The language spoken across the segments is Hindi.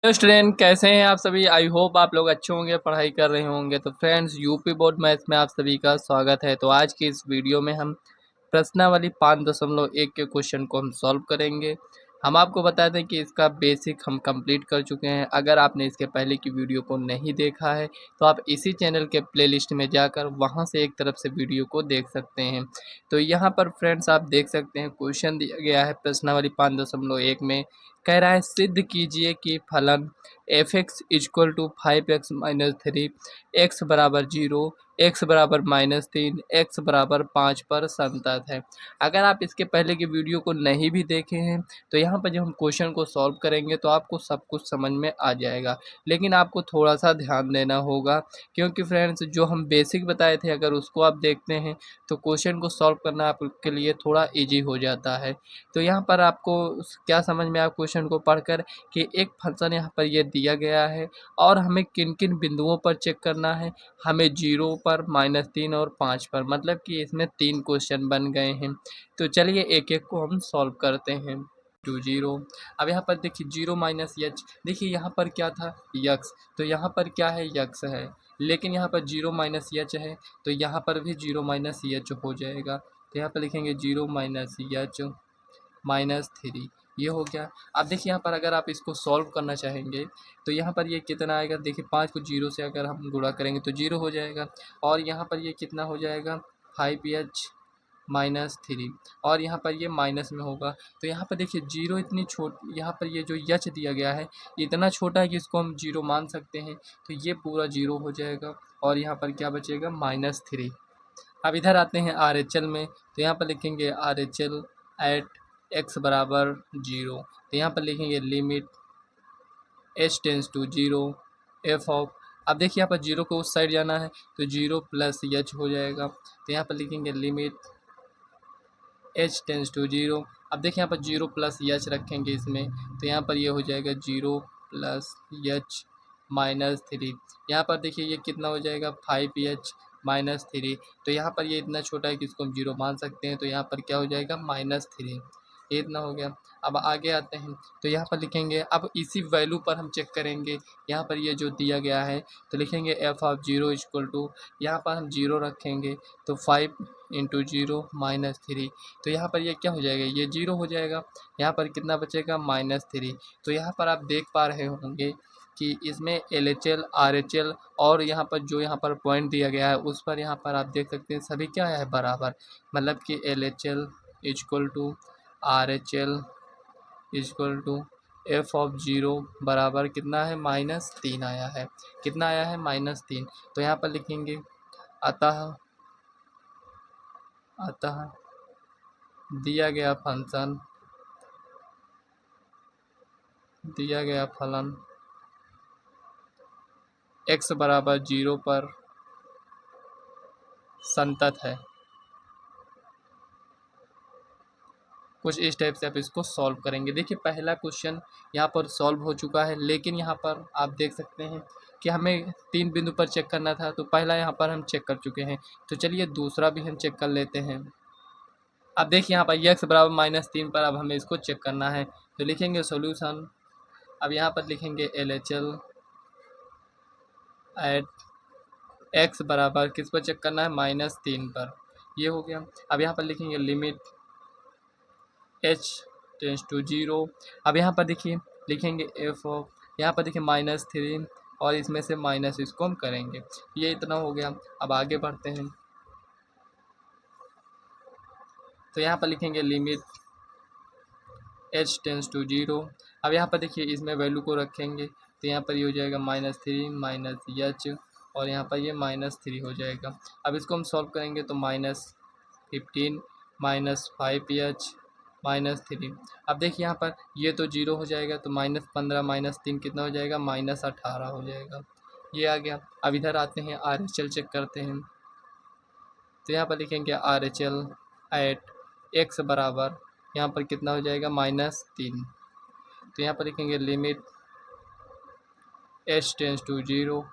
हेलो स्टूडेंट, कैसे हैं आप सभी। आई होप आप लोग अच्छे होंगे, पढ़ाई कर रहे होंगे। तो फ्रेंड्स, यूपी बोर्ड मैथ्स में आप सभी का स्वागत है। तो आज की इस वीडियो में हम प्रश्नावली 5.1 के क्वेश्चन को हम सॉल्व करेंगे। हम आपको बता दें कि इसका बेसिक हम कंप्लीट कर चुके हैं। अगर आपने इसके पहले की वीडियो को नहीं देखा है तो आप इसी चैनल के प्लेलिस्ट में जाकर वहां से एक तरफ से वीडियो को देख सकते हैं। तो यहाँ पर फ्रेंड्स आप देख सकते हैं, क्वेश्चन दिया गया है प्रश्नावली 5.1 में। कह रहा है सिद्ध कीजिए कि फलन f x is equal to 5x-3, x बराबर 0, एक्स बराबर -3, एक्स बराबर 5 पर संतत है। अगर आप इसके पहले की वीडियो को नहीं भी देखे हैं तो यहाँ पर जब हम क्वेश्चन को सॉल्व करेंगे तो आपको सब कुछ समझ में आ जाएगा। लेकिन आपको थोड़ा सा ध्यान देना होगा, क्योंकि फ्रेंड्स जो हम बेसिक बताए थे अगर उसको आप देखते हैं तो क्वेश्चन को सॉल्व करना आपके लिए थोड़ा ईजी हो जाता है। तो यहाँ पर आपको क्या समझ में आया क्वेश्चन को पढ़कर कि एक फंक्शन यहाँ पर ये दिया गया है और हमें किन किन बिंदुओं पर चेक करना है। हमें 0 पर, -3 और 5 पर, मतलब कि इसमें 3 क्वेश्चन बन गए हैं। तो चलिए एक एक को हम सॉल्व करते हैं। 0। अब यहाँ पर देखिए 0 माइनस यच, देखिए यहाँ पर क्या था यक्स, तो यहाँ पर क्या है यक्स है। लेकिन यहाँ पर 0 माइनस यच है तो यहाँ पर भी 0 माइनस यच हो जाएगा। तो यहाँ पर लिखेंगे 0 माइनस यच -3, ये हो गया। अब देखिए यहाँ पर अगर आप इसको सॉल्व करना चाहेंगे तो यहाँ पर ये कितना आएगा। देखिए 5 को 0 से अगर हम गुणा करेंगे तो 0 हो जाएगा। और यहाँ पर ये कितना हो जाएगा 5h-3, और यहाँ पर ये माइनस में होगा। तो यहाँ पर देखिए 0 इतनी यहाँ पर ये जो यच दिया गया है इतना छोटा है कि इसको हम 0 मान सकते हैं। तो ये पूरा 0 हो जाएगा और यहाँ पर क्या बचेगा -3। अब इधर आते हैं आर एच एल में। तो यहाँ पर लिखेंगे R H L at x बराबर 0। तो यहाँ पर लिखेंगे limit H tends to 0 f of. अब देखिए यहाँ पर 0 को उस साइड जाना है तो 0 प्लस एच हो जाएगा। तो यहाँ पर लिखेंगे लिमिट एच टेंस टू 0। अब देखिए यहाँ पर 0 प्लस एच रखेंगे इसमें, तो यहाँ पर ये हो जाएगा 0 प्लस एच -3। यहाँ पर देखिए ये कितना हो जाएगा 5h-3। तो यहाँ पर ये इतना छोटा है कि इसको हम 0 मान सकते हैं। तो यहाँ पर क्या हो जाएगा -3, ये इतना हो गया। अब आगे आते हैं तो यहाँ पर लिखेंगे, अब इसी वैल्यू पर हम चेक करेंगे। यहाँ पर ये जो दिया गया है तो लिखेंगे एफ ऑफ 0 इक्वल टू, यहाँ पर हम 0 रखेंगे तो 5 इंटू 0 -3। तो यहाँ पर ये क्या हो जाएगा, ये 0 हो जाएगा। यहाँ पर कितना बचेगा -3। तो यहाँ पर आप देख पा रहे होंगे कि इसमें L H L, are H L और यहाँ पर जो यहाँ पर पॉइंट दिया गया है उस पर यहाँ पर आप देख सकते हैं सभी क्या है बराबर। मतलब कि L H L equal to R H L equal to f of 0 बराबर कितना है -3 आया है। कितना आया है -3। तो यहाँ पर लिखेंगे अतः अतः दिया गया फंक्शन, दिया गया फलन x बराबर 0 पर संतत है। कुछ इस टाइप से आप इसको सॉल्व करेंगे। देखिए पहला क्वेश्चन यहाँ पर सॉल्व हो चुका है, लेकिन यहाँ पर आप देख सकते हैं कि हमें 3 बिंदु पर चेक करना था, तो पहला यहाँ पर हम चेक कर चुके हैं। तो चलिए दूसरा भी हम चेक कर लेते हैं। अब देखिए यहाँ पर x बराबर -3 पर अब हमें इसको चेक करना है। तो लिखेंगे सॉल्यूशन। अब यहाँ पर लिखेंगे L H L at x बराबर किस पर चेक करना है -3 पर, ये हो गया। अब यहाँ पर लिखेंगे लिमिट एच टेंस टू 0। अब यहाँ पर देखिए लिखेंगे एफ ऑफ, यहाँ पर देखिए -3 और इसमें से माइनस इसको हम करेंगे, ये इतना हो गया। अब आगे बढ़ते हैं तो यहाँ पर लिखेंगे लिमिट एच टेंस टू 0। अब यहाँ पर देखिए इसमें वैल्यू को रखेंगे तो यहाँ पर ये हो जाएगा -3 माइनस एच और यहाँ पर ये -3 हो जाएगा। अब इसको हम सॉल्व करेंगे तो -15 -5h -3। अब देखिए यहाँ पर ये तो 0 हो जाएगा तो -15 -3 कितना हो जाएगा -18 हो जाएगा, ये आ गया। अब इधर आते हैं आर एच एल चेक करते हैं। तो यहाँ पर लिखेंगे R H L at x बराबर, यहाँ पर कितना हो जाएगा -3। तो यहाँ पर लिखेंगे limit H tends to 0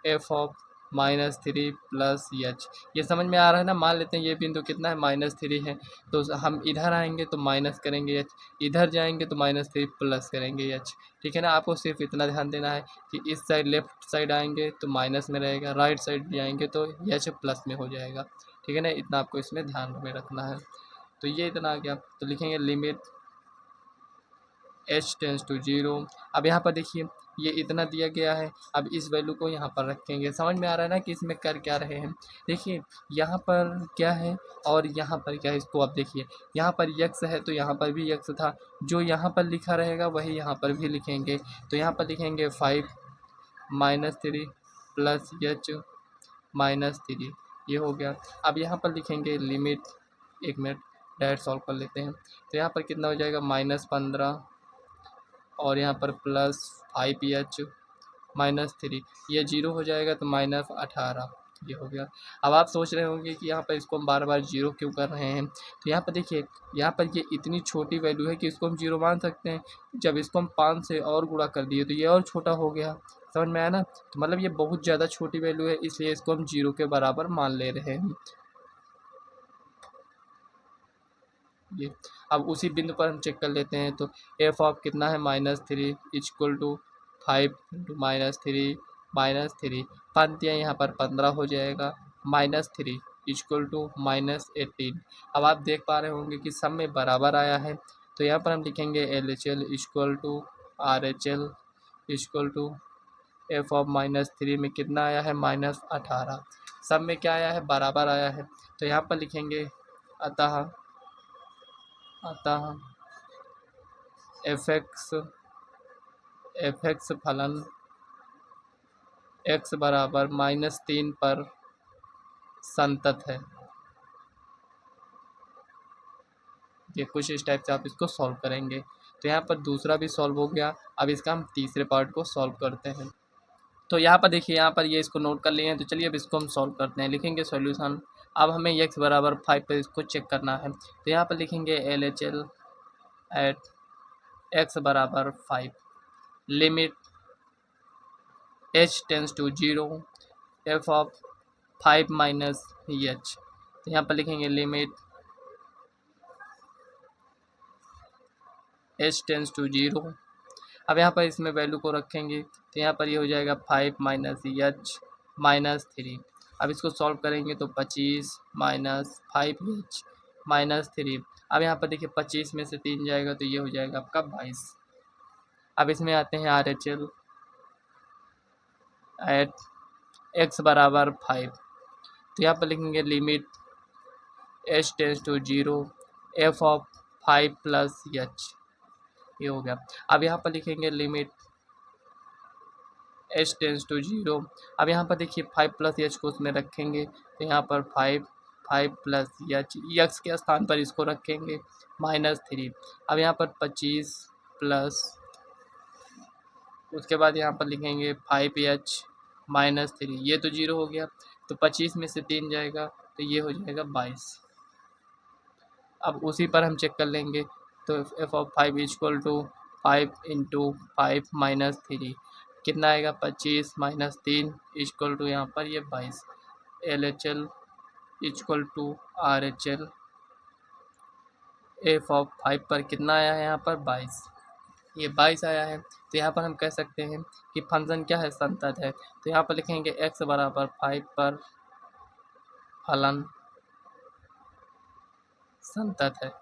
f of -3 plus H. ये समझ में आ रहा है ना। मान लेते हैं ये बिंदु कितना है, -3 है, तो हम इधर आएंगे तो माइनस करेंगे एच, इधर जाएंगे तो -3 प्लस करेंगे एच। ठीक है ना। आपको सिर्फ इतना ध्यान देना है कि इस साइड लेफ्ट साइड आएंगे तो माइनस में रहेगा, राइट साइड जाएंगे तो एच प्लस में हो जाएगा। ठीक है ना। इतना आपको इसमें ध्यान में रखना है। तो ये इतना आ गया, तो लिखेंगे लिमिट h टेंस टू 0। अब यहाँ पर देखिए ये इतना दिया गया है, अब इस वैल्यू को यहाँ पर रखेंगे। समझ में आ रहा है ना कि इसमें कर क्या रहे हैं। देखिए यहाँ पर क्या है और यहाँ पर क्या है, इसको आप देखिए। यहाँ पर यक्स है तो यहाँ पर भी यक्स था, जो यहाँ पर लिखा रहेगा वही यहाँ पर भी लिखेंगे। तो यहाँ पर लिखेंगे 5 -3 प्लस एच -3, ये हो गया। अब यहाँ पर लिखेंगे लिमिट, एक मिनट डायरेक्ट सॉल्व कर लेते हैं। तो यहाँ पर कितना हो जाएगा, -15 और यहाँ पर +5h -3, ये 0 हो जाएगा तो -18, ये हो गया। अब आप सोच रहे होंगे कि यहाँ पर इसको हम बार बार 0 क्यों कर रहे हैं। तो यहाँ पर देखिए, यहाँ पर ये इतनी छोटी वैल्यू है कि इसको हम 0 मान सकते हैं। जब इसको हम 5 से और गुणा कर दिए तो ये और छोटा हो गया। समझ में आया ना। तो मतलब ये बहुत ज़्यादा छोटी वैल्यू है, इसलिए इसको हम 0 के बराबर मान ले रहे हैं। ये अब उसी बिंदु पर हम चेक कर लेते हैं। तो एफ ऑफ कितना है, -3 इक्वल टू 5 इंटू -3 पंक्तियाँ यहाँ पर 15 हो जाएगा, -3 इक्वल टू -18। अब आप देख पा रहे होंगे कि सब में बराबर आया है। तो यहाँ पर हम लिखेंगे LHL equal to RHL equal to f of -3 में कितना आया है, -18। सब में क्या आया है, बराबर आया है। तो यहाँ पर लिखेंगे अतः एफ एक्स फलन x बराबर -3 पर संतत है। ये कुछ इस टाइप से आप इसको सॉल्व करेंगे। तो यहाँ पर दूसरा भी सॉल्व हो गया। अब इसका हम तीसरे पार्ट को सॉल्व करते हैं। तो यहाँ पर देखिए, यहाँ पर ये इसको नोट कर लिए हैं। तो चलिए अब इसको हम सॉल्व करते हैं। लिखेंगे सॉल्यूशन। अब हमें x बराबर 5 पर इसको चेक करना है। तो यहाँ पर लिखेंगे LHL एट x बराबर 5 limit h tends to 0 f of 5 minus h. तो यहाँ पर लिखेंगे लिमिट h टेंस टू 0। अब यहाँ पर इसमें वैल्यू को रखेंगे तो यहाँ पर ये हो जाएगा 5 माइनस एच -3। अब इसको सॉल्व करेंगे तो 25 माइनस 5h -3। अब यहाँ पर देखिए 25 में से 3 जाएगा तो ये हो जाएगा आपका 22। अब इसमें आते हैं RHL एट x बराबर 5। तो यहाँ पर लिखेंगे limit h tends to 0 f of 5 plus H, ये हो गया। अब यहाँ पर लिखेंगे लिमिट h टेंस टू 0। अब यहाँ पर देखिए 5 प्लस एच को उसमें रखेंगे तो यहाँ पर 5 प्लस एच, यक्स के स्थान पर इसको रखेंगे -3। अब यहाँ पर 25 प्लस, उसके बाद यहाँ पर लिखेंगे 5h -3, ये तो 0 हो गया। तो 25 में से 3 जाएगा तो ये हो जाएगा 22। अब उसी पर हम चेक कर लेंगे। तो f of 5 equal to 5 into 5 -3 कितना आएगा, 25 -3 इक्वल टू यहाँ पर ये 22। LHL equal to RHL f of 5 पर कितना आया है, यहाँ पर 22, ये 22 आया है। तो यहाँ पर हम कह सकते हैं कि फंक्शन क्या है, संतत है। तो यहाँ पर लिखेंगे x बराबर 5 पर फलन संतत है।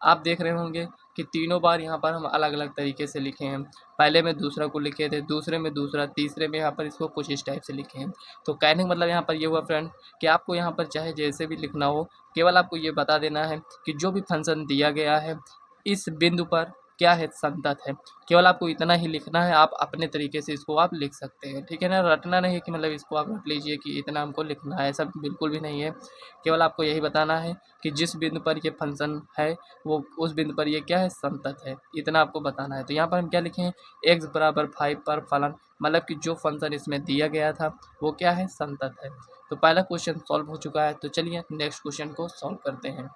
आप देख रहे होंगे कि तीनों बार यहाँ पर हम अलग अलग तरीके से लिखे हैं। पहले में दूसरा को लिखे थे, दूसरे में दूसरा, तीसरे में यहाँ पर इसको कुछ इस टाइप से लिखे हैं। तो कहने का मतलब यहाँ पर ये हुआ फ्रेंड कि आपको यहाँ पर चाहे जैसे भी लिखना हो, केवल आपको ये बता देना है कि जो भी फंक्शन दिया गया है इस बिंदु पर क्या है, संतत है। केवल आपको इतना ही लिखना है, आप अपने तरीके से इसको आप लिख सकते हैं। ठीक है ना। रटना नहीं है कि मतलब इसको आप रट लीजिए कि इतना हमको लिखना है, ऐसा बिल्कुल भी नहीं है। केवल आपको यही बताना है कि जिस बिंदु पर ये फंक्शन है वो उस बिंदु पर ये क्या है, संतत है, इतना आपको बताना है। तो यहाँ पर हम क्या लिखें, x बराबर 5 पर फलन, मतलब कि जो फंक्शन इसमें दिया गया था वो क्या है, संतत है। तो पहला क्वेश्चन सॉल्व हो चुका है। तो चलिए नेक्स्ट क्वेश्चन को सॉल्व करते हैं।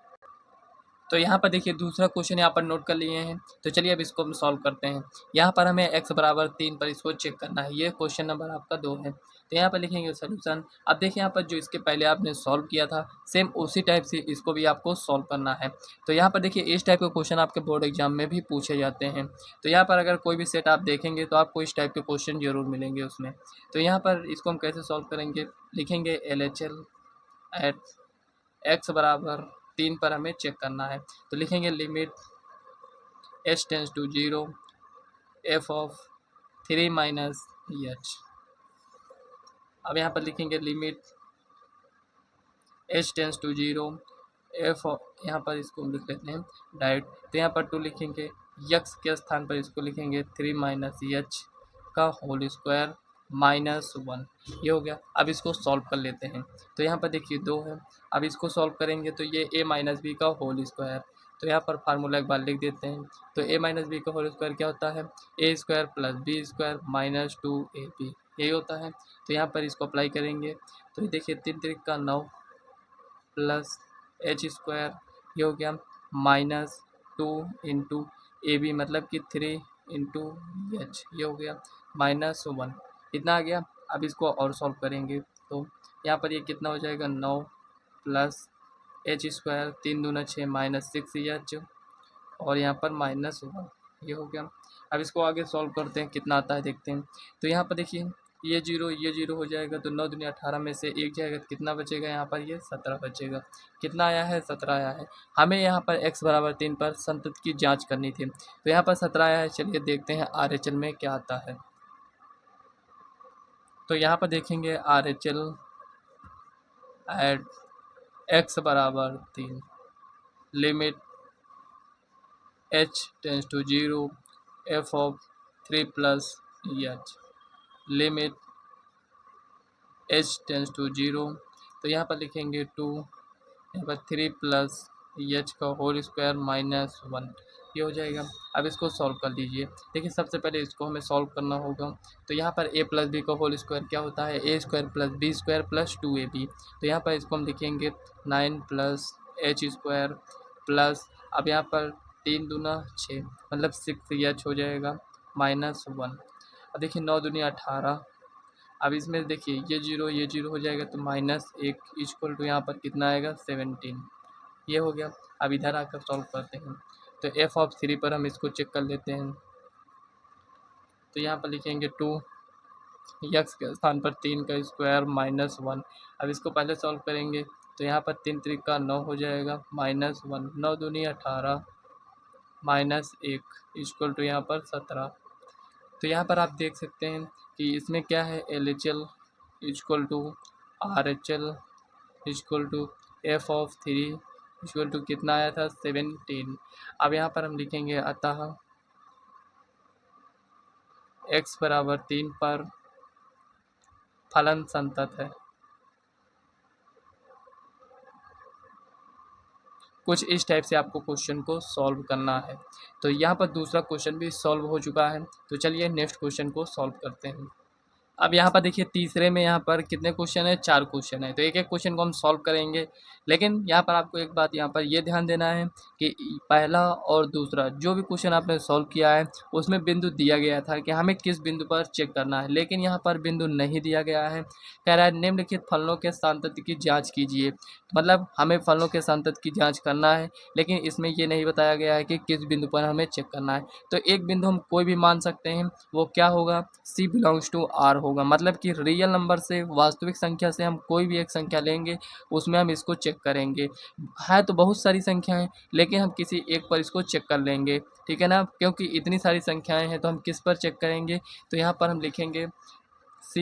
तो यहाँ पर देखिए दूसरा क्वेश्चन यहाँ पर नोट कर लिए हैं। तो चलिए अब इसको हम सॉल्व करते हैं। यहाँ पर हमें x बराबर 3 पर इसको चेक करना है। ये क्वेश्चन नंबर आपका 2 है। तो यहाँ पर लिखेंगे सोल्यूशन। अब देखिए यहाँ पर जो इसके पहले आपने सॉल्व किया था सेम उसी टाइप से इसको भी आपको सॉल्व करना है। तो यहाँ पर देखिए इस टाइप के क्वेश्चन आपके बोर्ड एग्जाम में भी पूछे जाते हैं। तो यहाँ पर अगर कोई भी सेट आप देखेंगे तो आपको इस टाइप के क्वेश्चन जरूर मिलेंगे उसमें। तो यहाँ पर इसको हम कैसे सॉल्व करेंगे, लिखेंगे LHL एट x बराबर 3 पर हमें चेक करना है। तो लिखेंगे limit h tends to 0 f of 3 minus h। अब यहाँ पर लिखेंगे limit h tends to 0 f of, यहाँ पर इसको लिख लेते हैं डायरेक्ट। तो यहाँ पर 2 लिखेंगे, x के स्थान पर इसको लिखेंगे 3 माइनस h का होल स्क्वायर माइनस 1। ये हो गया। अब इसको सॉल्व कर लेते हैं। तो यहाँ पर देखिए 2 है। अब इसको सॉल्व करेंगे तो ये a माइनस बी का होल स्क्वायर। तो यहाँ पर फार्मूला एक बार लिख देते हैं। तो a माइनस बी का होल स्क्वायर क्या होता है, a square plus b square minus 2ab, यही होता है। तो यहाँ पर इसको अप्लाई करेंगे तो देखिए 3 3 का 9 प्लस h स्क्वायर, ये हो गया माइनस 2 इंटू ए बी मतलब कि 3 इंटू एच, ये हो गया माइनस 1। इतना आ गया। अब इसको और सॉल्व करेंगे तो यहाँ पर ये कितना हो जाएगा 9 प्लस एच स्क्वायर 3 दूना 6 माइनस 6 एच और यहाँ पर माइनस 1, ये हो गया। अब इसको आगे सॉल्व करते हैं कितना आता है देखते हैं। तो यहाँ पर देखिए ये जीरो हो जाएगा तो 9 दूनी 18 में से 1 जाएगा तो कितना बचेगा, यहाँ पर ये 17 बचेगा। कितना आया है, 17 आया है। हमें यहाँ पर x बराबर 3 पर संतत की जांच करनी थी। तो यहाँ पर 17 आया है। चलिए देखते हैं RHL में क्या आता है। तो यहाँ पर देखेंगे RHL एट x बराबर 3 limit h tends to 0 f of 3 plus h limit h tends to 0। तो यहाँ पर लिखेंगे 2, यहाँ पर 3 प्लस एच का होल स्क्वायर माइनस 1, ये हो जाएगा। अब इसको सॉल्व कर लीजिए। देखिए सबसे पहले इसको हमें सॉल्व करना होगा। तो यहाँ पर a प्लस बी का होल स्क्वायर क्या होता है, a square plus b square plus 2ab। तो यहाँ पर इसको हम लिखेंगे 9 प्लस एच स्क्वायर प्लस, अब यहाँ पर 3 दूना 6 मतलब 6h हो जाएगा माइनस 1। अब देखिए 9 दूनी 18। अब इसमें देखिए ये जीरो हो जाएगा तो माइनस 1 इक्वल टू यहाँ पर कितना आएगा 17, ये हो गया। अब इधर आकर सॉल्व करते हैं। तो f ऑफ 3 पर हम इसको चेक कर लेते हैं। तो यहाँ पर लिखेंगे 2 x के स्थान पर 3 का स्क्वायर माइनस 1। अब इसको पहले सॉल्व करेंगे तो यहाँ पर 3 3 का 9 हो जाएगा माइनस 1, 9 दूनी 18 माइनस 1 इक्वल टू यहाँ पर 17। तो यहाँ पर आप देख सकते हैं कि इसमें क्या है, LHL equal to RHL equal to f of 3 equal to कितना आया था 17। अब यहाँ पर हम लिखेंगे अतः x बराबर 3 पर फलन संतत है। कुछ इस टाइप से आपको क्वेश्चन को सॉल्व करना है। तो यहाँ पर दूसरा क्वेश्चन भी सॉल्व हो चुका है। तो चलिए नेक्स्ट क्वेश्चन को सॉल्व करते हैं। अब यहाँ पर देखिए तीसरे में यहाँ पर कितने क्वेश्चन है, 4 क्वेश्चन है। तो एक एक क्वेश्चन को हम सॉल्व करेंगे। लेकिन यहाँ पर आपको एक बात यहाँ पर ये ध्यान देना है कि पहला और दूसरा जो भी क्वेश्चन आपने सॉल्व किया है उसमें बिंदु दिया गया था कि हमें किस बिंदु पर चेक करना है, लेकिन यहाँ पर बिंदु नहीं दिया गया है। कह रहा है निम्नलिखित फलनों के सांतत्य की जाँच कीजिए। मतलब हमें फलनों के सांतत्य की जाँच करना है, लेकिन इसमें ये नहीं बताया गया है कि किस बिंदु पर हमें चेक करना है। तो एक बिंदु हम कोई भी मान सकते हैं, वो क्या होगा, C बिलोंग्स टू R होगा। मतलब कि रियल नंबर से, वास्तविक संख्या से हम कोई भी एक संख्या लेंगे उसमें हम इसको चेक करेंगे। है तो बहुत सारी संख्याएं, लेकिन हम किसी एक पर इसको चेक कर लेंगे, ठीक है ना, क्योंकि इतनी सारी संख्याएं हैं तो हम किस पर चेक करेंगे। तो यहाँ पर हम लिखेंगे C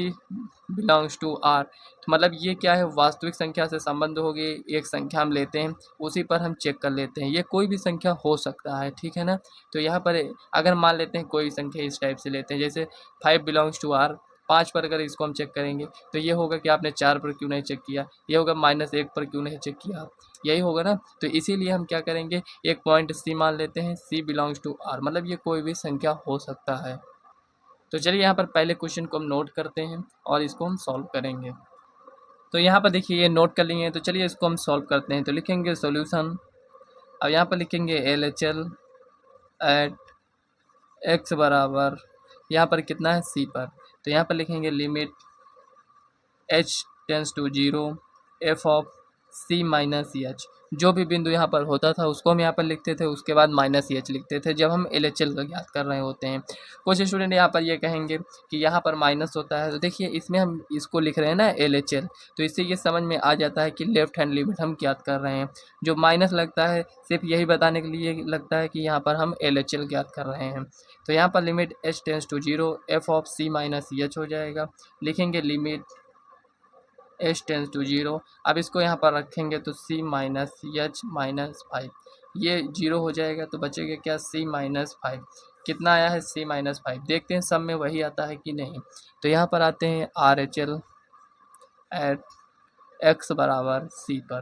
बिलोंग्स टू R। तो मतलब ये क्या है, वास्तविक संख्या से संबंध हो गए, एक संख्या हम लेते हैं उसी पर हम चेक कर लेते हैं। ये कोई भी संख्या हो सकता है, ठीक है ना। तो यहाँ पर अगर मान लेते हैं कोई संख्या इस टाइप से लेते हैं, जैसे 5 बिलोंग्स टू R, 5 पर अगर इसको हम चेक करेंगे तो ये होगा कि आपने 4 पर क्यों नहीं चेक किया, ये होगा -1 पर क्यों नहीं चेक किया, यही होगा ना। तो इसीलिए हम क्या करेंगे, एक पॉइंट C मान लेते हैं, C बिलोंग्स टू R, मतलब ये कोई भी संख्या हो सकता है। तो चलिए यहाँ पर पहले क्वेश्चन को हम नोट करते हैं और इसको हम सॉल्व करेंगे। तो यहाँ पर देखिए ये नोट कर लिए हैं। तो चलिए इसको हम सॉल्व करते हैं। तो लिखेंगे सॉल्यूशन अब यहाँ पर लिखेंगे L H L at x बराबर, यहाँ पर कितना है सी पर, तो यहाँ पर लिखेंगे limit H tends to zero F of C minus h. जो भी बिंदु यहाँ पर होता था उसको हम यहाँ पर लिखते थे, उसके बाद माइनस एच लिखते थे जब हम एल एच एल का ज्ञात कर रहे होते हैं। कुछ स्टूडेंट यहाँ पर ये कहेंगे कि यहाँ पर माइनस होता है, तो देखिए इसमें हम इसको लिख रहे हैं ना एल एच एल, तो इससे ये समझ में आ जाता है कि लेफ्ट हैंड लिमिट हम ज्ञात कर रहे हैं। जो माइनस लगता है सिर्फ यही बताने के लिए लगता है कि यहाँ पर हम एल एच एल ज्ञात कर रहे हैं। तो यहाँ पर limit H tends to zero F of C minus h हो जाएगा। लिखेंगे limit H tends to zero, अब इसको यहाँ पर रखेंगे तो c minus H minus five, ये जीरो हो जाएगा तो बचेगा क्या सी माइनस फाइव। कितना आया है सी माइनस फाइव, देखते हैं सब में वही आता है कि नहीं। तो यहाँ पर आते हैं R H L at x बराबर सी पर,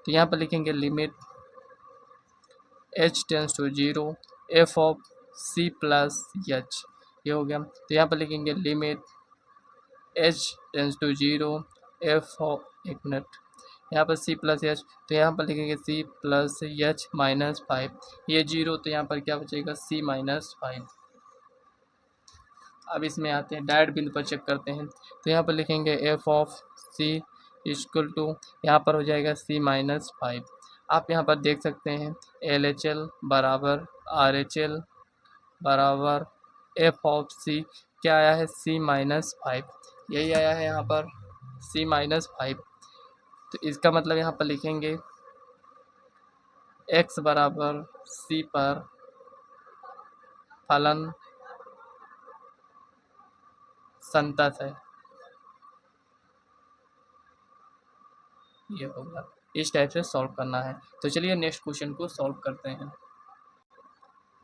तो यहाँ पर लिखेंगे limit H tends to zero F of C plus H, ये हो गया। तो यहाँ पर लिखेंगे limit H tends to zero F of, एक मिनट, यहाँ पर सी प्लस एच, तो यहाँ पर लिखेंगे C plus h minus five, ये जीरो, तो यहाँ पर क्या बचेगा सी माइनस फाइव। अब इसमें आते हैं डायरेक्ट बिंदु पर चेक करते हैं, तो यहाँ पर लिखेंगे f of C equal to, यहाँ पर हो जाएगा सी माइनस फाइव। आप यहाँ पर देख सकते हैं एल एच एल बराबर आर एच एल बराबर एफ ऑफ सी, क्या आया है सी माइनस फाइव, यही आया है यहाँ पर सी माइनस फाइव। तो इसका मतलब यहाँ पर लिखेंगे x बराबर सी पर फलन संतत है, ये होगा। इस टाइप से सॉल्व करना है। तो चलिए नेक्स्ट क्वेश्चन को सॉल्व करते हैं।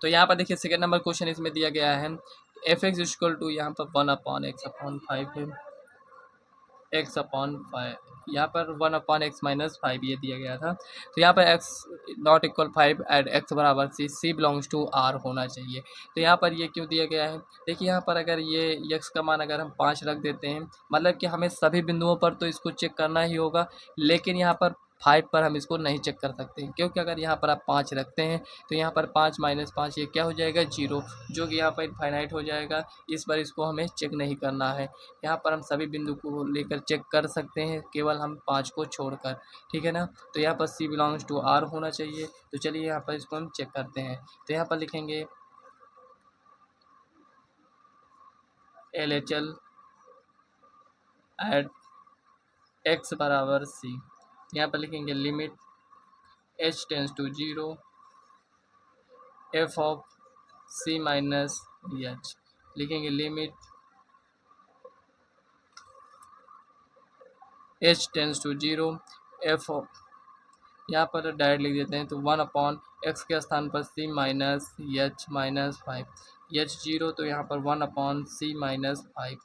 तो यहाँ पर देखिए सेकेंड नंबर क्वेश्चन इसमें दिया गया है एफ एक्स इक्वल टू, यहाँ पर one upon x upon five है, एक्स अपॉन फाइव, यहाँ पर one upon x minus five ये दिया गया था। तो यहाँ पर x not equal five and x बराबर सी, सी बिलोंग्स टू आर होना चाहिए। तो यहाँ पर ये क्यों दिया गया है, देखिए यहाँ पर अगर ये एक्स का मान अगर हम 5 रख देते हैं, मतलब कि हमें सभी बिंदुओं पर तो इसको चेक करना ही होगा, लेकिन यहाँ पर 5 पर हम इसको नहीं चेक कर सकते हैं, क्योंकि अगर यहाँ पर आप 5 रखते हैं तो यहाँ पर 5 माइनस 5 ये क्या हो जाएगा जीरो, जो कि यहाँ पर इनफाइनाइट हो जाएगा। इस पर इसको हमें चेक नहीं करना है, यहाँ पर हम सभी बिंदु को लेकर चेक कर सकते हैं, केवल हम 5 को छोड़कर, ठीक है ना। तो यहाँ पर सी बिलोंग्स टू आर होना चाहिए। तो चलिए यहाँ पर इसको हम चेक करते हैं। तो यहाँ पर लिखेंगे L H L at x बराबर सी, यहाँ पर लिखेंगे limit H tends to zero F of C minus H, लिखेंगे limit H tends to zero F of, यहाँ पर डायरेक्ट लिख देते हैं, तो वन अपॉन एक्स के स्थान पर C minus H minus five, H zero, तो यहाँ पर one upon C minus five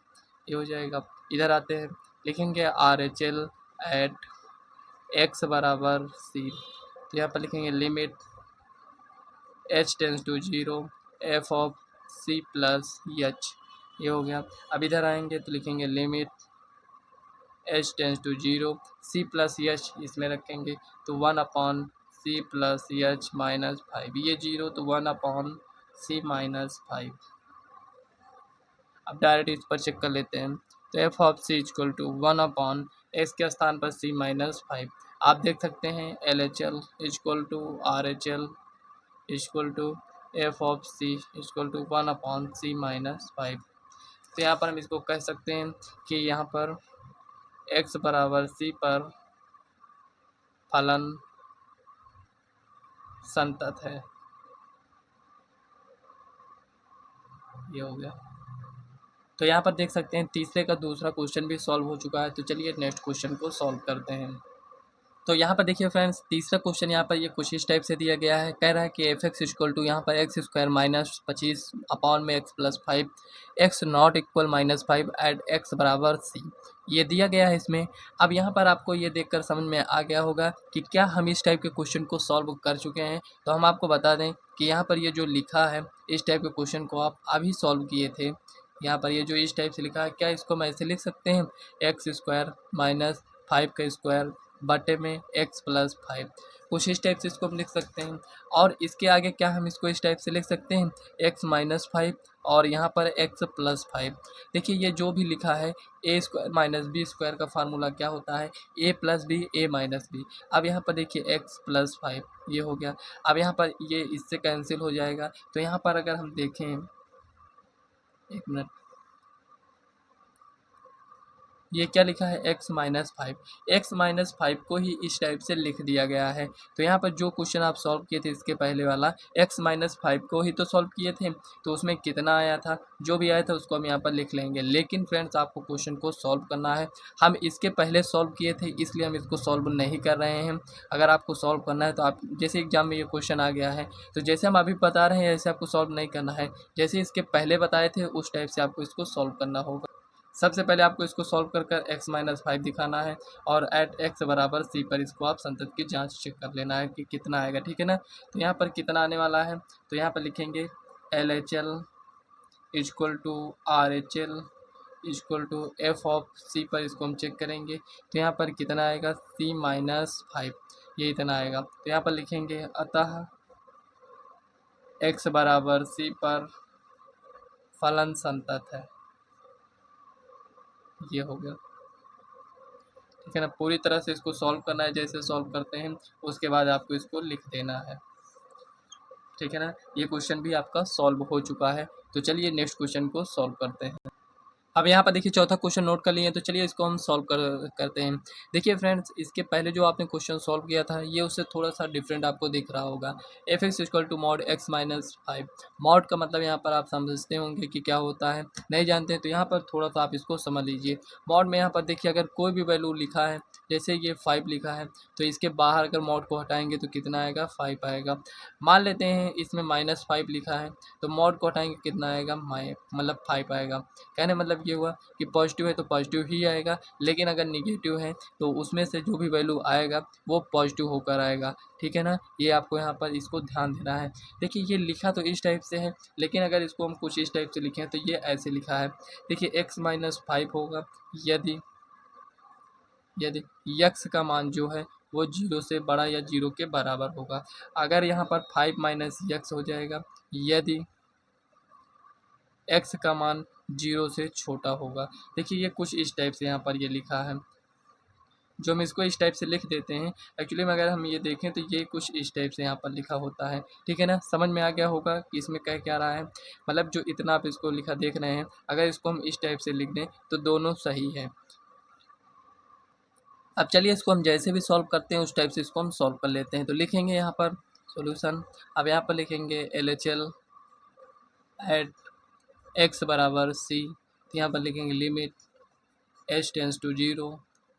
ये हो जाएगा। इधर आते हैं, लिखेंगे R H L at x बराबर सी, तो यहाँ पर लिखेंगे limit H tends to zero F of C plus H, ये हो गया। अब इधर आएंगे तो लिखेंगे limit H tends to zero C plus H, इसमें रखेंगे तो one upon C plus h minus five, ये जीरो, तो one upon C minus five. अब डायरेक्ट इस पर चेक कर लेते हैं, तो f of C equal to one upon x के स्थान पर सी माइनस फाइव। आप देख सकते हैं L H L equal to R H L equal to f of C equal to one upon C minus five. तो यहाँ पर हम इसको कह सकते हैं कि यहाँ पर x बराबर सी पर फलन संतत है, ये हो गया। तो यहाँ पर देख सकते हैं तीसरे का दूसरा क्वेश्चन भी सॉल्व हो चुका है। तो चलिए नेक्स्ट क्वेश्चन को सॉल्व करते हैं। तो यहाँ पर देखिए फ्रेंड्स, तीसरा क्वेश्चन यहाँ पर ये कुछ इस टाइप से दिया गया है। कह रहा है कि एफ एक्स इक्वल टू यहाँ पर एक्स स्क्वायर माइनस 25 अपॉन में x plus 5 x not equal minus 5 at x बराबर सी, ये दिया गया है इसमें। अब यहाँ पर आपको ये देखकर समझ में आ गया होगा कि क्या हम इस टाइप के क्वेश्चन को सॉल्व कर चुके हैं। तो हम आपको बता दें कि यहाँ पर ये जो लिखा है इस टाइप के क्वेश्चन को आप अभी सॉल्व किए थे। यहाँ पर ये जो इस टाइप से लिखा है, क्या इसको हम ऐसे लिख सकते हैं एक्स स्क्वायर माइनस 5 का स्क्वायर बटे में x प्लस 5। कुछ इस टाइप से इसको हम लिख सकते हैं। और इसके आगे क्या हम इसको इस टाइप से लिख सकते हैं, x माइनस 5 और यहाँ पर x प्लस 5। देखिए ये जो भी लिखा है a square minus b square का फार्मूला क्या होता है, a plus b a minus b. अब यहाँ पर देखिए x प्लस 5 ये हो गया। अब यहाँ पर ये इससे कैंसिल हो जाएगा। तो यहाँ पर अगर हम देखें, एक मिनट, ये क्या लिखा है x माइनस 5। एक्स माइनस 5 को ही इस टाइप से लिख दिया गया है। तो यहाँ पर जो क्वेश्चन आप सॉल्व किए थे इसके पहले वाला x माइनस 5 को ही तो सॉल्व किए थे, तो उसमें कितना आया था, जो भी आया था उसको हम यहाँ पर लिख लेंगे। लेकिन फ्रेंड्स आपको क्वेश्चन को सॉल्व करना है। हम इसके पहले सॉल्व किए थे इसलिए हम इसको सॉल्व नहीं कर रहे हैं। अगर आपको सॉल्व करना है तो आप जैसे एग्जाम में ये क्वेश्चन आ गया है तो जैसे हम अभी बता रहे हैं ऐसे आपको सॉल्व नहीं करना है। जैसे इसके पहले बताए थे उस टाइप से आपको इसको सॉल्व करना होगा। सबसे पहले आपको इसको सॉल्व कर कर x माइनस 5 दिखाना है और एट x बराबर c पर इसको आप संतत की जांच चेक कर लेना है कि कितना आएगा, ठीक है ना। तो यहाँ पर कितना आने वाला है, तो यहाँ पर लिखेंगे LHL equal to RHL equal to f of c पर इसको हम चेक करेंगे। तो यहाँ पर कितना आएगा, c माइनस 5, ये इतना आएगा। तो यहाँ पर लिखेंगे अतः x बराबर c पर फलन संतत है, ये हो गया, ठीक है ना। पूरी तरह से इसको सॉल्व करना है, जैसे सॉल्व करते हैं उसके बाद आपको इसको लिख देना है, ठीक है ना। ये क्वेश्चन भी आपका सॉल्व हो चुका है। तो चलिए नेक्स्ट क्वेश्चन को सॉल्व करते हैं। अब यहाँ पर देखिए चौथा क्वेश्चन नोट कर लिए, तो चलिए इसको हम सॉल्व करते हैं। देखिए फ्रेंड्स, इसके पहले जो आपने क्वेश्चन सॉल्व किया था ये उससे थोड़ा सा डिफरेंट आपको दिख रहा होगा। F x equal to mod x minus 5। Mod का मतलब यहाँ पर आप समझते होंगे कि क्या होता है, नहीं जानते हैं तो यहाँ पर थोड़ा सा आप इसको समझ लीजिए। मॉड में यहाँ पर देखिए अगर कोई भी वैल्यू लिखा है, जैसे ये 5 लिखा है तो इसके बाहर अगर मॉड को हटाएंगे तो कितना आएगा, 5 आएगा। मान लेते हैं इसमें माइनस 5 लिखा है तो मॉड को हटाएंगे कितना आएगा, मतलब 5 आएगा। कहने मतलब ये हुआ कि पॉजिटिव है तो पॉजिटिव ही आएगा, लेकिन अगर निगेटिव है तो उसमें से जो भी वैल्यू आएगा वो पॉजिटिव होकर आएगा, ठीक है ना। ये आपको यहाँ पर इसको ध्यान देना है। देखिए ये लिखा तो इस टाइप से है, लेकिन अगर इसको हम कुछ इस टाइप से लिखें तो ये ऐसे लिखा है। देखिए x माइनस 5 होगा यदि यदि x का मान जो है वो 0 से बड़ा या 0 के बराबर होगा। अगर यहाँ पर 5 माइनस x हो जाएगा यदि x का मान 0 से छोटा होगा। देखिए ये कुछ इस टाइप से यहाँ पर ये लिखा है, जो हम इसको इस टाइप से लिख देते हैं। एक्चुअली में अगर हम ये देखें तो ये कुछ इस टाइप से यहाँ पर लिखा होता है, ठीक है ना। समझ में आ गया होगा कि इसमें कह क्या रहा है, मतलब जो इतना आप इसको लिखा देख रहे हैं अगर इसको हम इस टाइप से लिख दें तो दोनों सही है। अब चलिए इसको हम जैसे भी सॉल्व करते हैं उस टाइप से इसको हम सॉल्व कर लेते हैं। तो लिखेंगे यहाँ पर सॉल्यूशन। अब यहाँ पर लिखेंगे LHL एट x बराबर c। तो यहाँ पर लिखेंगे limit h tends to 0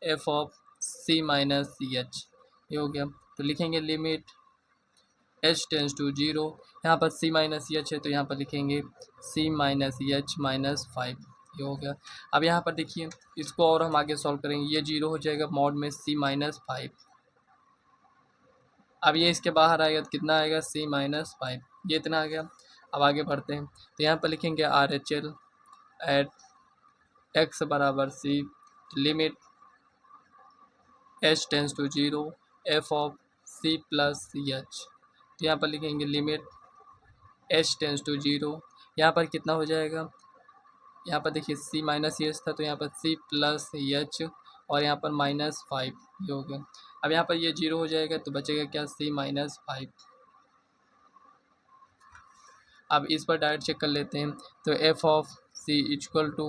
f of c minus h, ये हो गया। तो लिखेंगे लिमिट h टेंस टू 0, यहाँ पर c माइनस h है तो यहाँ पर लिखेंगे c माइनस h माइनस 5, ये हो गया। अब यहाँ पर देखिए इसको और हम आगे सॉल्व करेंगे, ये 0 हो जाएगा मॉड में c माइनस 5। अब ये इसके बाहर आएगा तो कितना आएगा, c माइनस 5, ये इतना आ गया। अब आगे बढ़ते हैं तो यहाँ पर लिखेंगे RHL एट x बराबर c limit h tends to 0 f of c plus h। तो यहाँ पर लिखेंगे लिमिट h टेंस टू 0, यहाँ पर कितना हो जाएगा, यहाँ पर देखिए c माइनस एच था तो यहाँ पर c प्लस एच और यहाँ पर माइनस 5, ये हो गया। अब यहाँ पर ये 0 हो जाएगा तो बचेगा क्या, c माइनस 5। अब इस पर डायरेक्ट चेक कर लेते हैं तो f of c equal to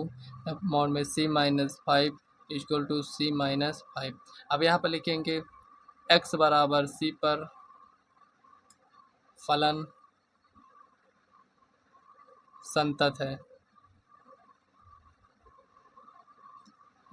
mod में c minus 5 equal to c minus 5। अब यहाँ पर लिखेंगे x बराबर c पर फलन संतत है,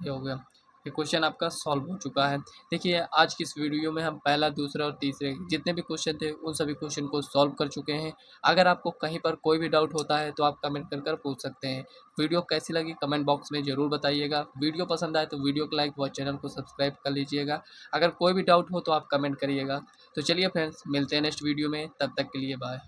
ये हो गया। ये क्वेश्चन आपका सॉल्व हो चुका है। देखिए आज की इस वीडियो में हम पहला, दूसरा और तीसरे जितने भी क्वेश्चन थे उन सभी क्वेश्चन को सॉल्व कर चुके हैं। अगर आपको कहीं पर कोई भी डाउट होता है तो आप कमेंट कर पूछ सकते हैं। वीडियो कैसी लगी कमेंट बॉक्स में ज़रूर बताइएगा। वीडियो पसंद आए तो वीडियो को लाइक व चैनल को सब्सक्राइब कर लीजिएगा। अगर कोई भी डाउट हो तो आप कमेंट करिएगा। तो चलिए फ्रेंड्स मिलते हैं नेक्स्ट वीडियो में, तब तक के लिए बाय।